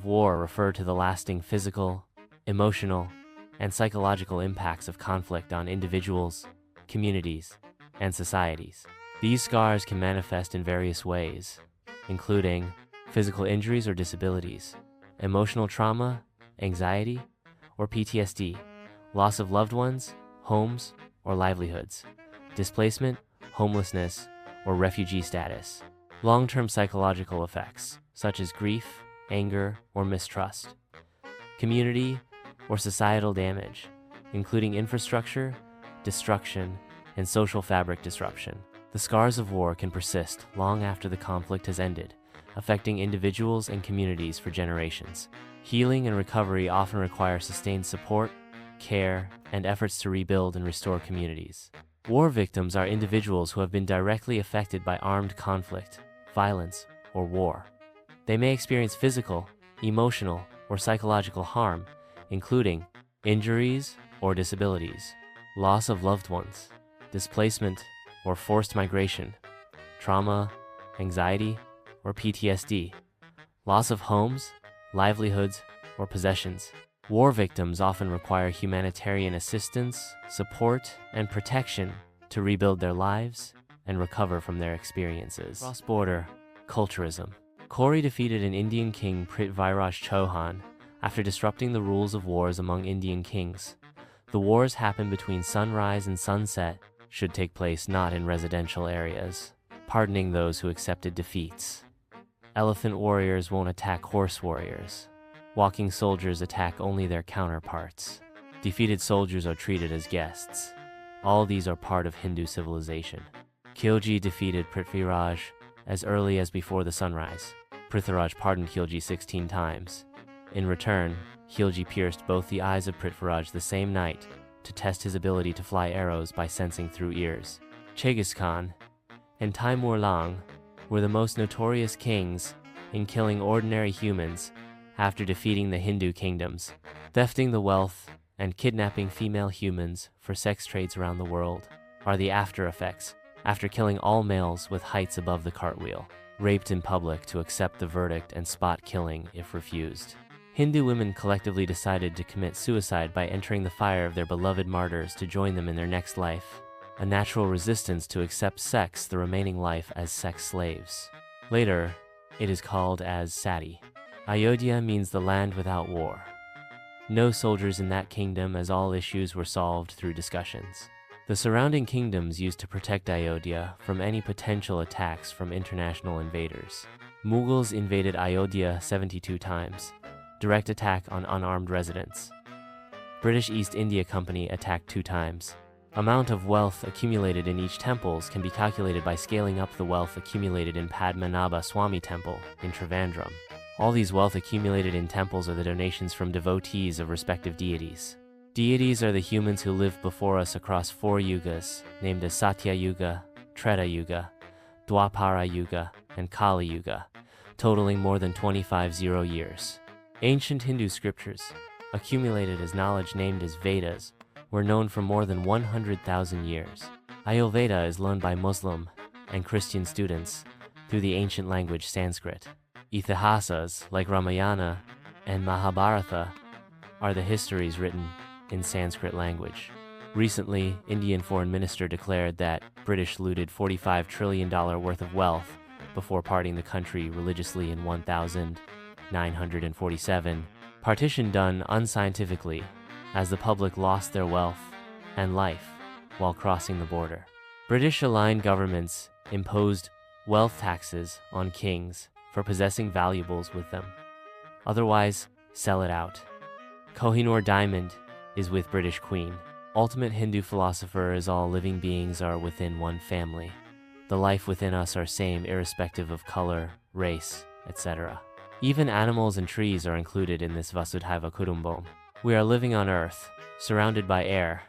war refer to the lasting physical, emotional, and psychological impacts of conflict on individuals, communities, and societies. These scars can manifest in various ways, including physical injuries or disabilities, emotional trauma, anxiety, or PTSD, loss of loved ones, homes, or livelihoods, displacement, homelessness, or refugee status, long-term psychological effects, such as grief, anger, or mistrust, community or societal damage, including infrastructure, destruction, and social fabric disruption. The scars of war can persist long after the conflict has ended, affecting individuals and communities for generations. Healing and recovery often require sustained support, care, and efforts to rebuild and restore communities. War victims are individuals who have been directly affected by armed conflict, violence, or war. They may experience physical, emotional, or psychological harm, including injuries or disabilities, loss of loved ones, displacement or forced migration, trauma, anxiety, or PTSD, loss of homes, livelihoods, or possessions. War victims often require humanitarian assistance, support, and protection to rebuild their lives and recover from their experiences. Cross-border culturism. Kori defeated an Indian king, Prithviraj Chauhan, after disrupting the rules of wars among Indian kings. The wars happen between sunrise and sunset, should take place not in residential areas, pardoning those who accepted defeats. Elephant warriors won't attack horse warriors. Walking soldiers attack only their counterparts. Defeated soldiers are treated as guests. All these are part of Hindu civilization. Khilji defeated Prithviraj as early as before the sunrise. Prithviraj pardoned Khilji 16 times. In return, Khilji pierced both the eyes of Prithviraj the same night to test his ability to fly arrows by sensing through ears. Chengiz Khan and Timur Lenk were the most notorious kings in killing ordinary humans after defeating the Hindu kingdoms, thefting the wealth, and kidnapping female humans for sex trades around the world are the after effects after killing all males with heights above the cartwheel, raped in public to accept the verdict and spot killing if refused. Hindu women collectively decided to commit suicide by entering the fire of their beloved martyrs to join them in their next life, a natural resistance to accept sex the remaining life as sex slaves. Later, it is called as Sati. Ayodhya means the land without war. No soldiers in that kingdom, as all issues were solved through discussions. The surrounding kingdoms used to protect Ayodhya from any potential attacks from international invaders. Mughals invaded Ayodhya 72 times. Direct attack on unarmed residents. British East India Company attacked 2 times. Amount of wealth accumulated in each temples can be calculated by scaling up the wealth accumulated in Padmanabha Swami Temple in Trivandrum. All these wealth accumulated in temples are the donations from devotees of respective deities. Deities are the humans who lived before us across 4 yugas, named as Satya Yuga, Treta Yuga, Dwapara Yuga, and Kali Yuga, totaling more than 25 years. Ancient Hindu scriptures, accumulated as knowledge named as Vedas, were known for more than 100,000 years. Ayurveda is learned by Muslim and Christian students through the ancient language Sanskrit. Itihasas, like Ramayana and Mahabharata, are the histories written in Sanskrit language. Recently, Indian Foreign Minister declared that British looted $45 trillion worth of wealth before parting the country religiously in 1947, partition done unscientifically as the public lost their wealth and life while crossing the border. British-aligned governments imposed wealth taxes on kings for possessing valuables with them. Otherwise, sell it out. Kohinoor diamond is with British Queen. Ultimate Hindu philosopher is all living beings are within one family. The life within us are same irrespective of color, race, etc. Even animals and trees are included in this Vasudhaiva Kutumbam. We are living on Earth, surrounded by air.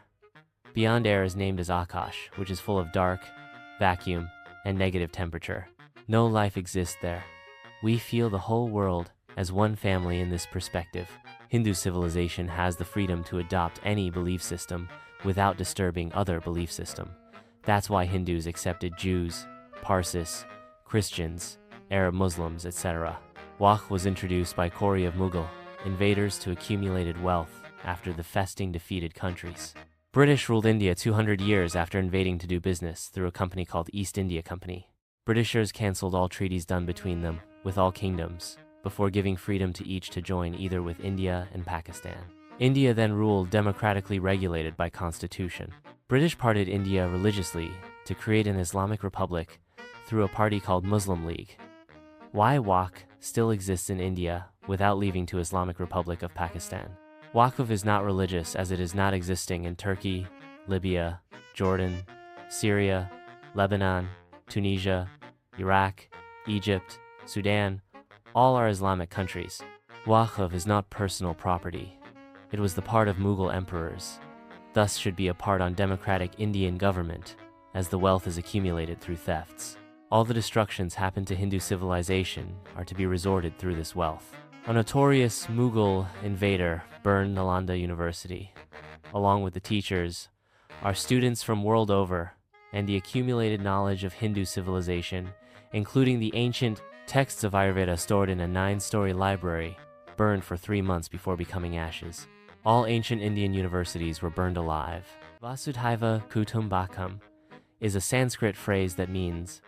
Beyond air is named as Akash, which is full of dark, vacuum, and negative temperature. No life exists there. We feel the whole world as one family in this perspective. Hindu civilization has the freedom to adopt any belief system without disturbing other belief system. That's why Hindus accepted Jews, Parsis, Christians, Arab Muslims, etc. Waqf was introduced by Ghori of Mughal invaders to accumulated wealth after the festing defeated countries. British ruled India 200 years after invading to do business through a company called East India Company. Britishers cancelled all treaties done between them with all kingdoms, before giving freedom to each to join either with India and Pakistan. India then ruled democratically regulated by constitution. British parted India religiously to create an Islamic republic through a party called Muslim League. Why Waqf still exists in India without leaving to Islamic Republic of Pakistan. Waqf is not religious as it is not existing in Turkey, Libya, Jordan, Syria, Lebanon, Tunisia, Iraq, Egypt, Sudan. All are Islamic countries. Waqf is not personal property. It was the part of Mughal emperors, thus should be a part on democratic Indian government, as the wealth is accumulated through thefts. All the destructions happened to Hindu civilization are to be resorted through this wealth. A notorious Mughal invader burned Nalanda University. Along with the teachers, our students from world over, and the accumulated knowledge of Hindu civilization, including the ancient texts of Ayurveda stored in a 9-story library, burned for 3 months before becoming ashes. All ancient Indian universities were burned alive. Vasudhaiva Kutumbakam is a Sanskrit phrase that means,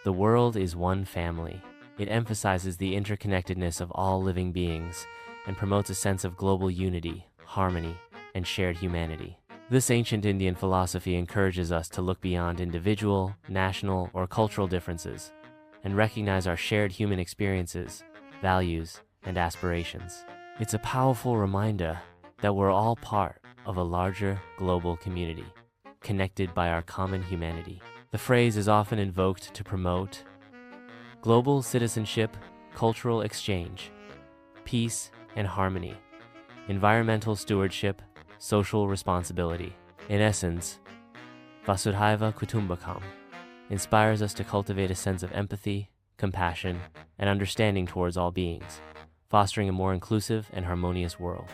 "The world is one family." It emphasizes the interconnectedness of all living beings and promotes a sense of global unity, harmony, and shared humanity. This ancient Indian philosophy encourages us to look beyond individual, national, or cultural differences and recognize our shared human experiences, values, and aspirations. It's a powerful reminder that we're all part of a larger global community, connected by our common humanity. The phrase is often invoked to promote global citizenship, cultural exchange, peace and harmony, environmental stewardship, social responsibility. In essence, Vasudhaiva Kutumbakam inspires us to cultivate a sense of empathy, compassion, and understanding towards all beings, fostering a more inclusive and harmonious world.